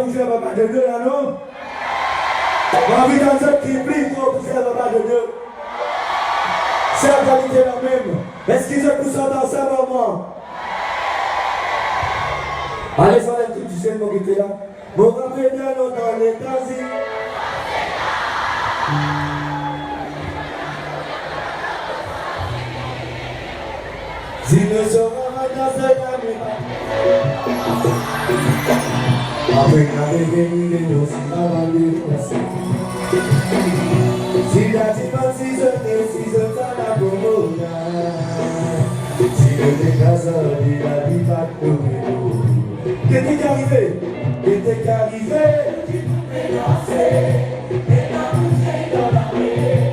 vous faire papa de Dieu là, non? Ma vie dans cette qui plie pour vous faire papa de Dieu. C'est la qualité la même. Est-ce qu'ils ont tous dans ce moment? Allez, ça va être tout seul, mon qui était là. Mon rappel de nous dans les tasis. Si nous sommes dans cette année, avec la réveillée, nous sommes dans les passés. Si la dimanche, si je t'en a pour si le décaseur, il a dit pas de nous. Qu'est-ce qui est arrivé? Qu'est-ce qui est arrivé? Tu pouvais danser, et t'as bougé dans la paix.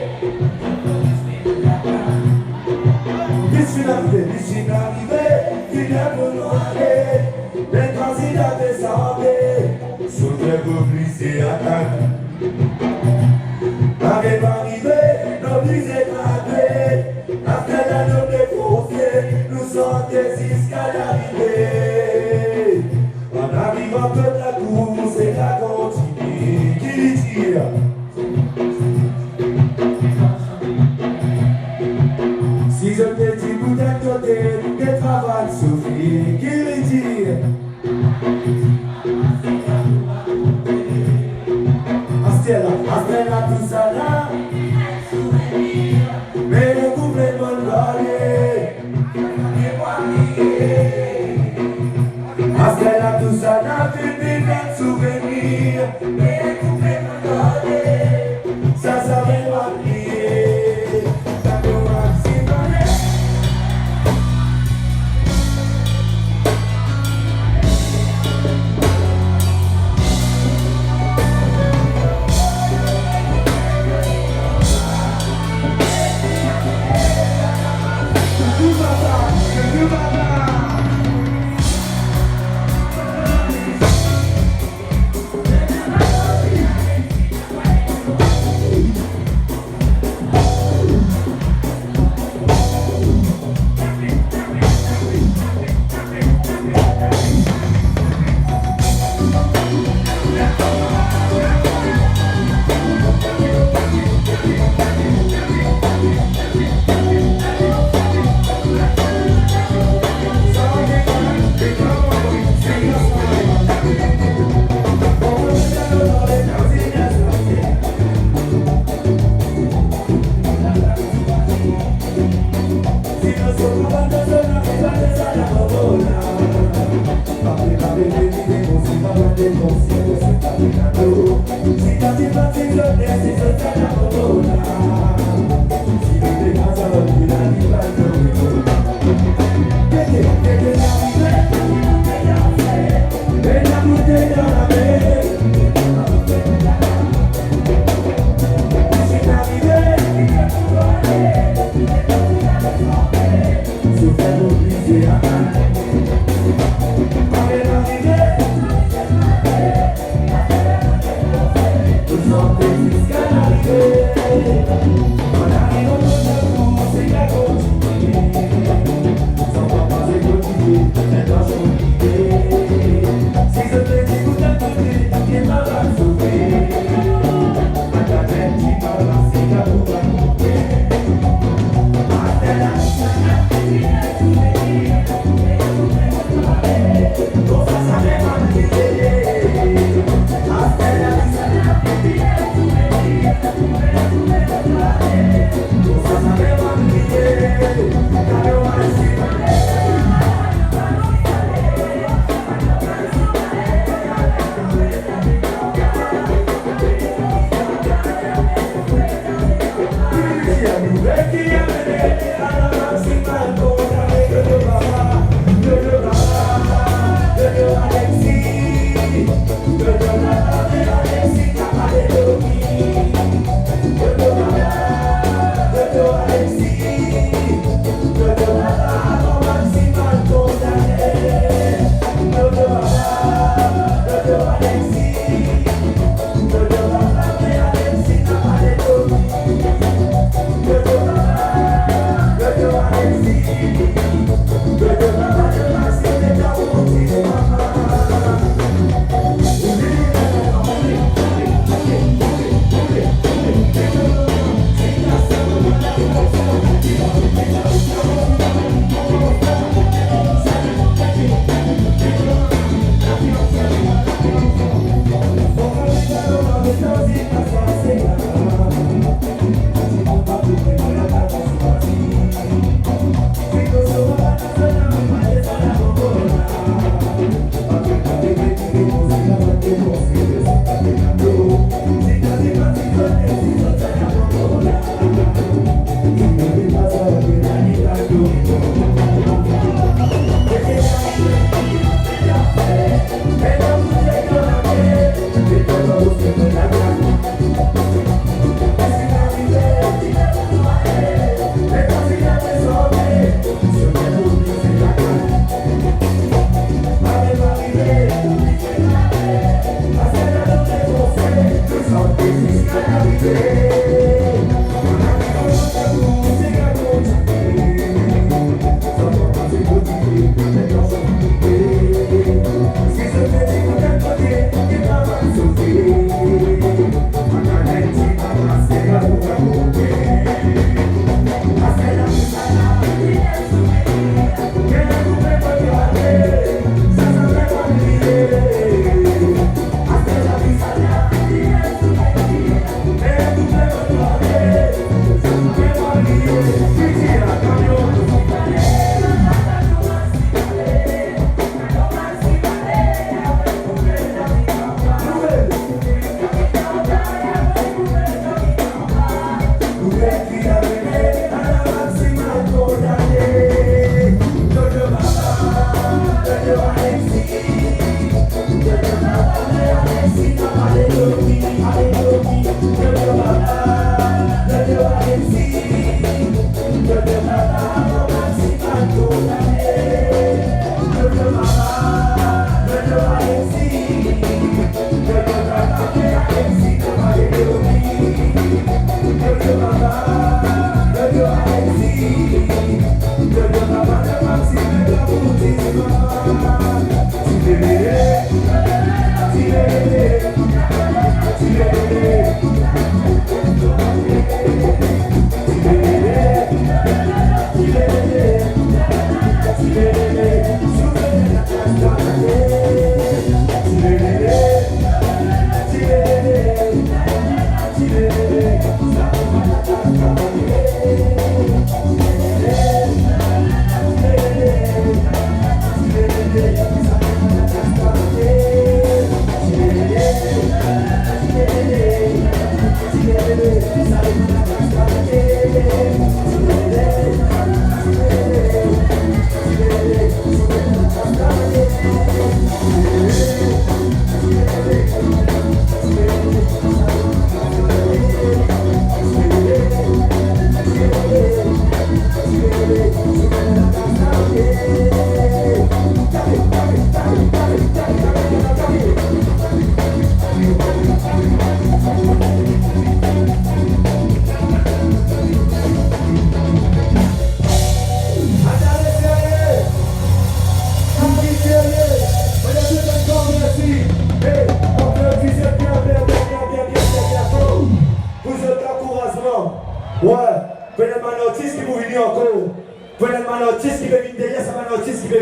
Qu'est-ce qui est arrivé? Qu'est-ce qui est arrivé? Tu viens pour nous aller. Les candidats descendaient, sous le complice à attaque. Arrive arrivé, l'oblige éclaté. Après la note défoncée, nous sommes des escales arrivés. En arrivant peu de la course, c'est la continue. Qui lui tire? Si je t'ai dit tout d'un côté, que travail souffrir, qui lui tire? Astella, tout ça là, mais le couplet de mon loyer. Astella, tout ça là, tu peux souvenir, mais le couplet de mon loyer. Ça savait m'applier, ça commence si bonnet.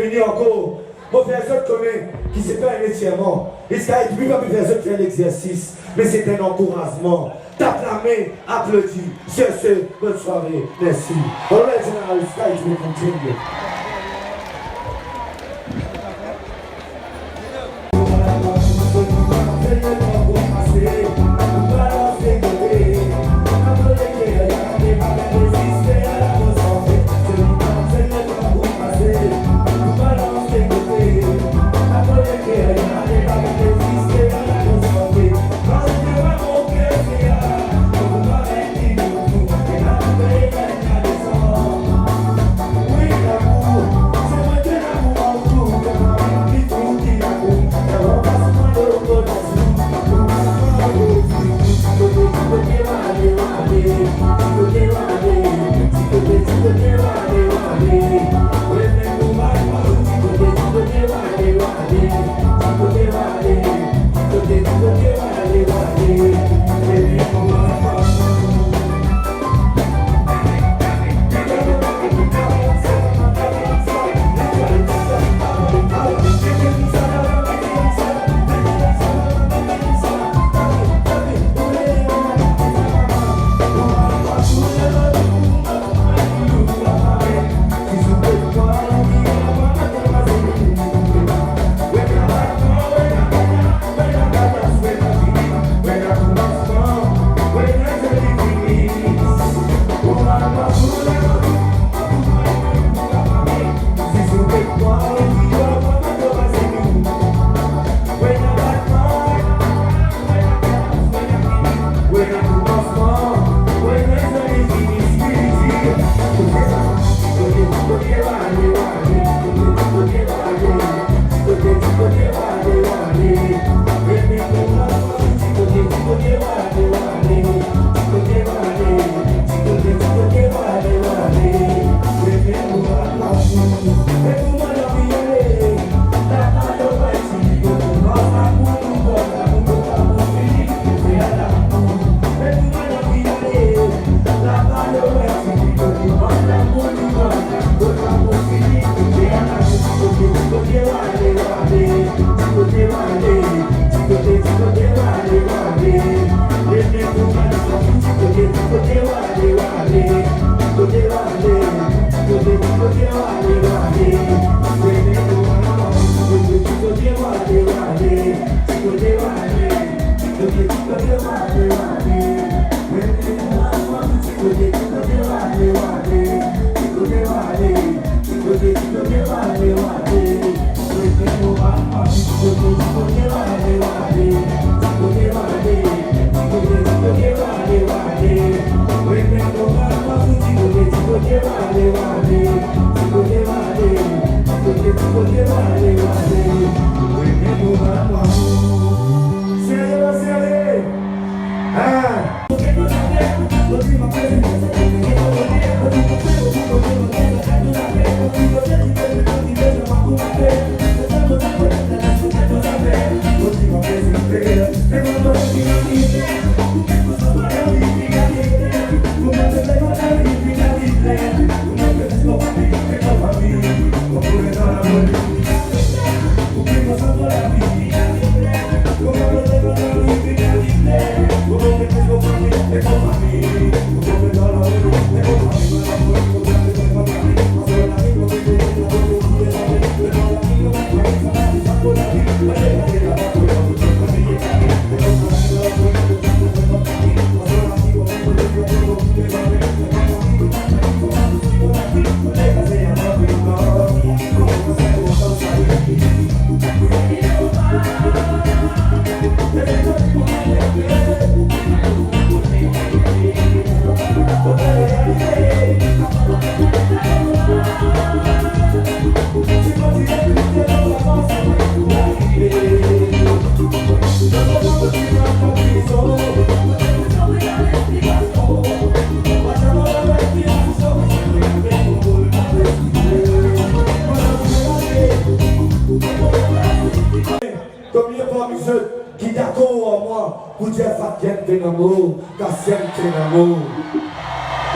venir encore. Mon frère, je connais qui s'est fait un étirement. Et ça ne peut pas faire ça faire l'exercice, mais c'est un encouragement. Tape la main, applaudis. Sur ce, bonne soirée. Merci. All right, General Sky, je vais continuer.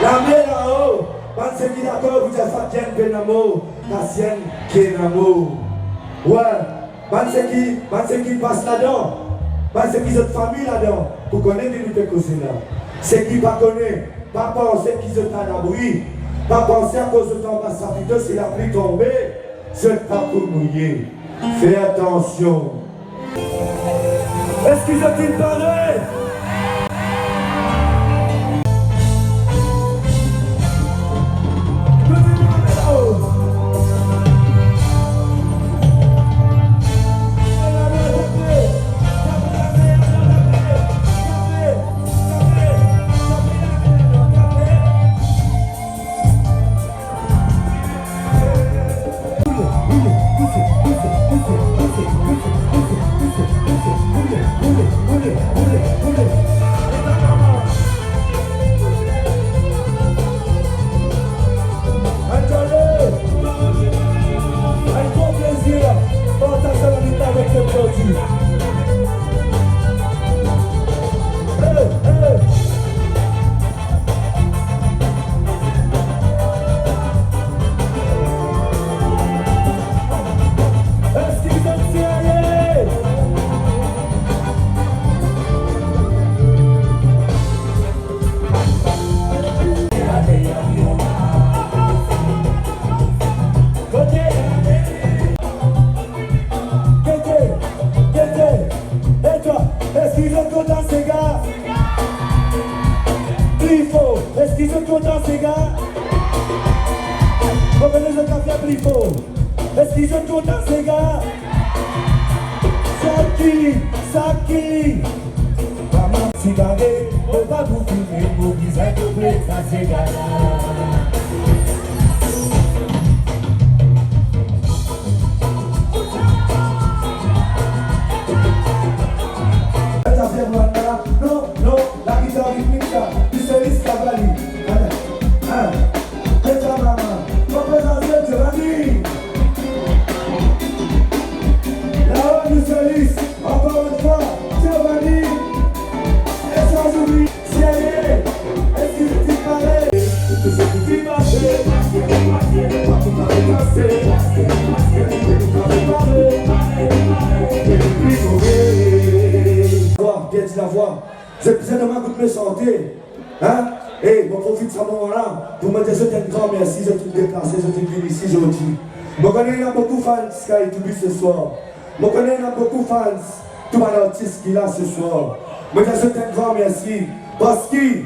La main là-haut, c'est qui d'accord, vous êtes Fatien Benamo, Tassien Kenamo. Ouais, c'est qui passe là-dedans. C'est qui cette famille là-dedans. Vous connaissez les luttes causes là. C'est qui pas connaît, pas penser qu'ils sont à l'abri. Pas penser à cause de ton ambassadeur, c'est la pluie tombée. C'est pas pour mouiller. Fais attention. Est-ce qu'ils ont-ils parlé? Est-ce qu'ils sont contents ces gars? Revenez le café à Blifo. Est-ce qu'ils sont contents ces gars? Saki Maman Tigare, on va vous filmer, vous disez que vous êtes à ces gars-là. Non, la guitare rythmique ça, tu sais les cavaliers. Et ta maman, représentez Giovanni. Là-haut nous soliste, encore une fois, Giovanni. Et sans oublier, Cyril, est-ce qu'il t'y paraît? Tout ce qui t'y paraît, pas tout à fait cassé, la voix. J'ai besoin de ma goutte de santé. Hein? Et je profite de ce moment-là pour me dire un grand merci, je suis déplacé, je suis venu ici aujourd'hui. Je connais beaucoup de fans qui ont été ce soir. Je connais beaucoup de fans, tous les artistes qui sont là ce soir. Je me dis un grand merci. Parce que